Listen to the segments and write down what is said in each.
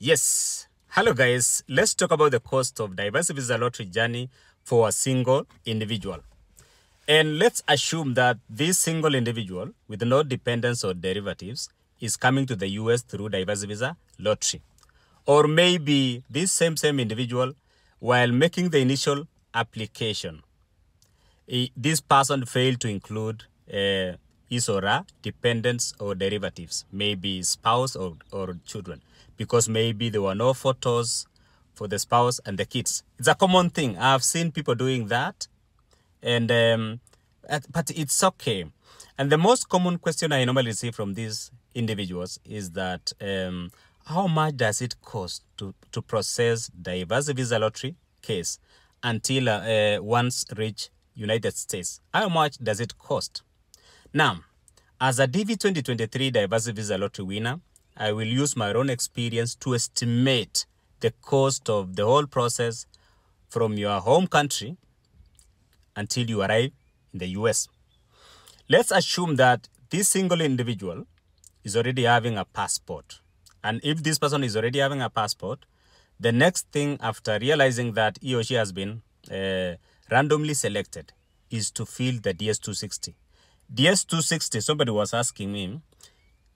Yes. Hello guys, let's talk about the cost of diverse visa lottery journey for a single individual. And let's assume that this single individual with no dependents or derivatives is coming to the US through diverse visa lottery. Or maybe this same individual, while making the initial application, this person failed to include his or her dependents or derivatives, maybe spouse or children, because maybe there were no photos for the spouse and the kids. It's a common thing. I've seen people doing that, and but it's okay. And the most common question I normally receive from these individuals is that how much does it cost to process diverse visa lottery case until once reach United States? How much does it cost? Now, as a DV 2023 diverse visa lottery winner, I will use my own experience to estimate the cost of the whole process from your home country until you arrive in the US. Let's assume that this single individual is already having a passport. And if this person is already having a passport, the next thing after realizing that he or she has been randomly selected is to fill the DS-260. DS-260, somebody was asking me,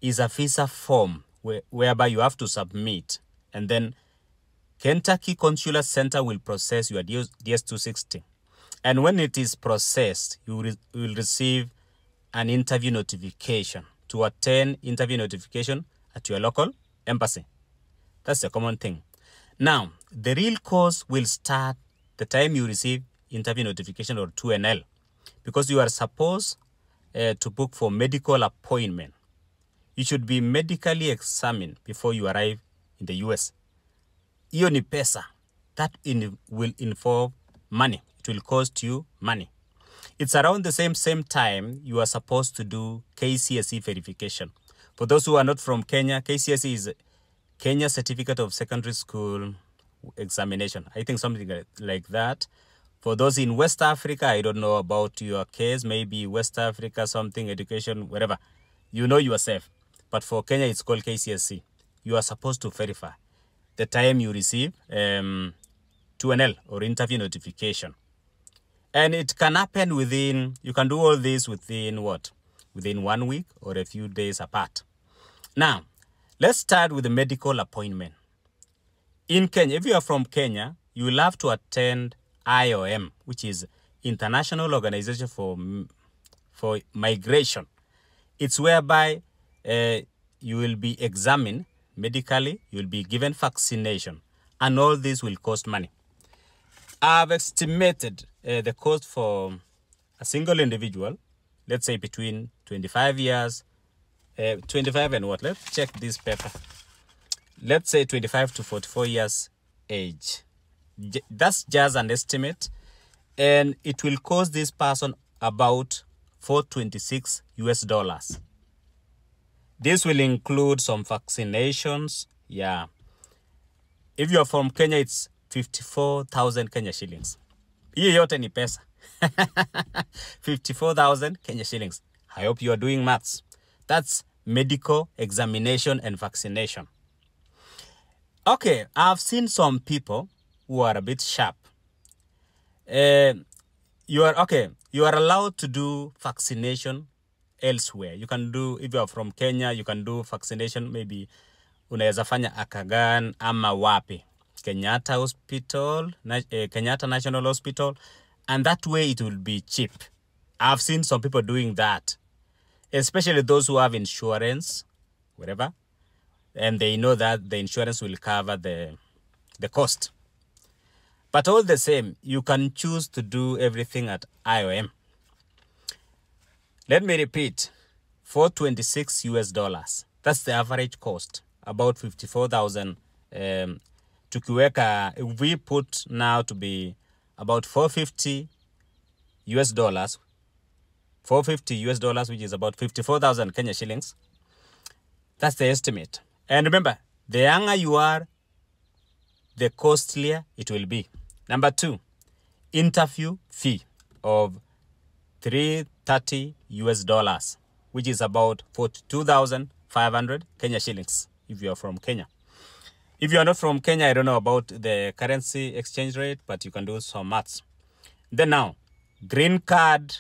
is a visa form whereby you have to submit, and then Kentucky Consular Center will process your DS-260. And when it is processed, you will receive an interview notification to attend interview notification at your local embassy. That's a common thing. Now, the real cost will start the time you receive interview notification or 2NL, because you are supposed to book for medical appointment. You should be medically examined before you arrive in the US. Hiyo ni pesa. That will involve money. It will cost you money. It's around the same time you are supposed to do KCSE verification. For those who are not from Kenya, KCSE is Kenya Certificate of Secondary School Examination. I think something like that. For those in West Africa, I don't know about your case, maybe West Africa, something, education, whatever. You know yourself. But for Kenya, it's called KCSE. You are supposed to verify the time you receive 2NL or interview notification. And it can happen within, you can do all this within what? Within 1 week or a few days apart. Now, let's start with the medical appointment. In Kenya, if you are from Kenya, you will have to attend IOM, which is International Organization for Migration. It's whereby you will be examined medically, you will be given vaccination, and all this will cost money. I've estimated the cost for a single individual, let's say between 25 years, 25 and what? Let's check this paper. Let's say 25 to 44 years age. That's just an estimate, and it will cost this person about $426 US. This will include some vaccinations. Yeah. If you're from Kenya, it's 54,000 Kenya shillings. Hiyo yote ni pesa. 54,000 Kenya shillings. I hope you are doing maths. That's medical examination and vaccination. Okay, I've seen some people who are a bit sharp. You are allowed to do vaccination elsewhere. You can do, if you are from Kenya, you can do vaccination, maybe unaweza fanya Akagan ama wapi. Kenyatta Hospital, Kenyatta National Hospital, and that way it will be cheap. I've seen some people doing that, especially those who have insurance, whatever, and they know that the insurance will cover the cost. But all the same, you can choose to do everything at IOM. Let me repeat, $426 US. That's the average cost, about 54,000. Tukiweka, if we put now to be about $450 US, $450 US, which is about 54,000 Kenya shillings. That's the estimate. And remember, the younger you are, the costlier it will be. Number 2, interview fee of $330 US, which is about 42,500 Kenya shillings if you are from Kenya. If you are not from Kenya, I don't know about the currency exchange rate, but you can do some maths. Then now, green card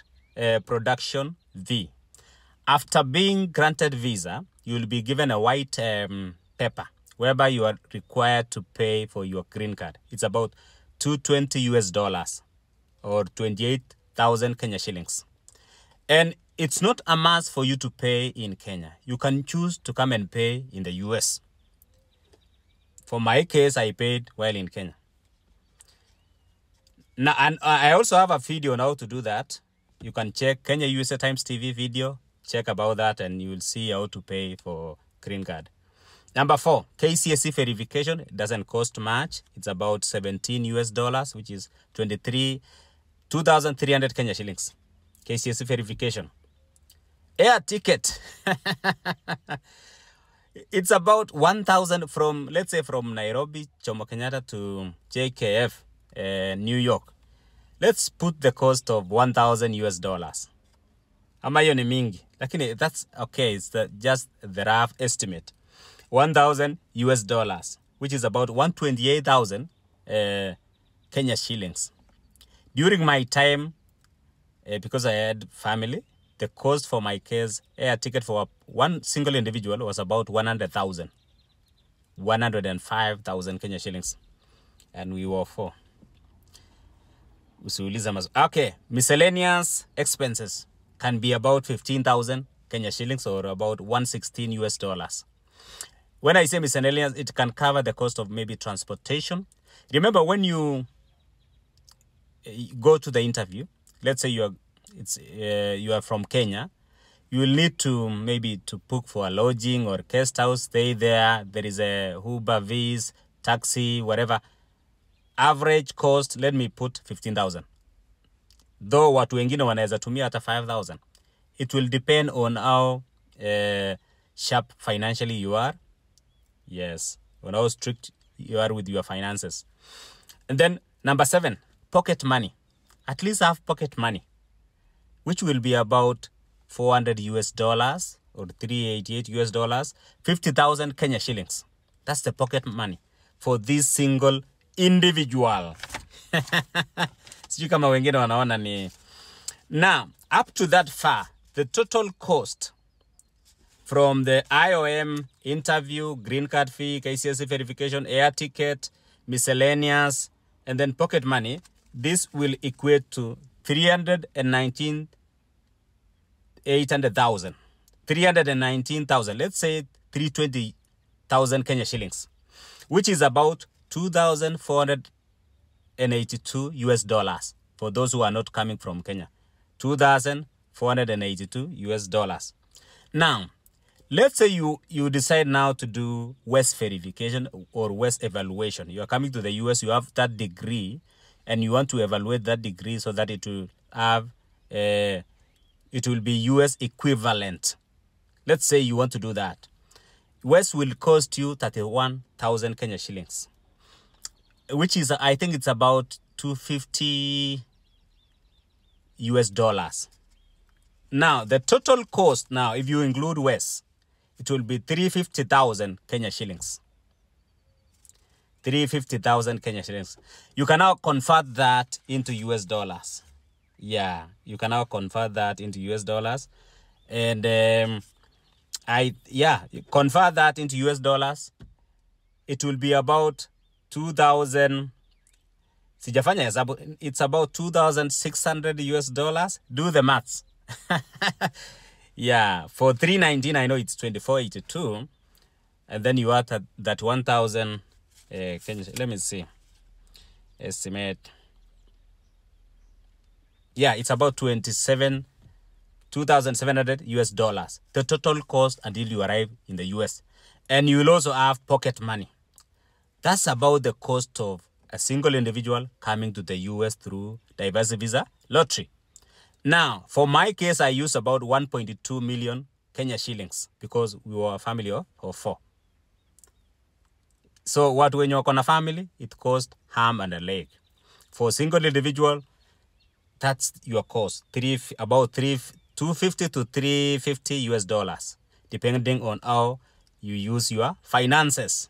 production V. After being granted visa, you will be given a white paper whereby you are required to pay for your green card. It's about $220 or 28,000 Kenya shillings. And it's not a must for you to pay in Kenya. You can choose to come and pay in the US. For my case, I paid while in Kenya. Now, and I also have a video on how to do that. You can check Kenya USA Times TV video, check about that, and you will see how to pay for green card. Number 4, KCSE verification. It doesn't cost much. It's about $17, which is 2,300 Kenya shillings. KCSE verification. Air ticket. It's about 1,000 from, let's say, from Nairobi, Jomo Kenyatta to JKF, New York. Let's put the cost of $1,000. Ama hiyo ni mingi, lakini that's okay. It's just the rough estimate. $1,000, which is about 128,000 Kenya shillings. During my time, because I had family, the cost for my case, air ticket for one single individual was about 100,000. 105,000 Kenya shillings. And we were 4. Okay, miscellaneous expenses can be about 15,000 Kenya shillings or about $116. When I say miscellaneous, it can cover the cost of maybe transportation. Remember, when you go to the interview, let's say you are from Kenya, you will need to maybe to book for a lodging or guest house, stay there. There is a Uber, Viz, taxi, whatever. Average cost, let me put 15,000. Though watu wengine wanaweza tumia hata 5,000. It will depend on how sharp financially you are. Yes, on how strict you are with your finances. And then number 7, pocket money. At least have pocket money, which will be about $400 or $388, 50,000 Kenya shillings. That's the pocket money for this single individual. Sijui kama wengine wanaona ni. Now, up to that far, the total cost from the IOM interview, green card fee, KCSE verification, air ticket, miscellaneous, and then pocket money, this will equate to 319,000. Let's say 320,000 Kenya shillings, which is about $2,482 for those who are not coming from Kenya. $2,482. Now, let's say you decide now to do West verification or West evaluation. You are coming to the US, you have that degree, and you want to evaluate that degree so that it will have it will be US equivalent. Let's say you want to do that. West will cost you 31,000 Kenya shillings, which is, I think it's about $250. Now, the total cost now, if you include West, it will be 350,000 Kenya shillings. 350,000 Kenya shillings. You can now convert that into US dollars. Yeah, you can now convert that into US dollars. And convert that into US dollars. It will be about 2,000. Sijafanya hesabu. It's about $2,600. Do the maths. Yeah, for 319, I know it's 2482. And then you add that 1,000. Let me see. Estimate. Yeah, it's about $2,700. The total cost until you arrive in the US. And you will also have pocket money. That's about the cost of a single individual coming to the US through diversity visa lottery. Now, for my case, I used about 1.2 million Kenya shillings because we were a family of 4. So what when you're on a family, it cost arm and a leg. For a single individual, that's your cost. About $250 to $350, depending on how you use your finances.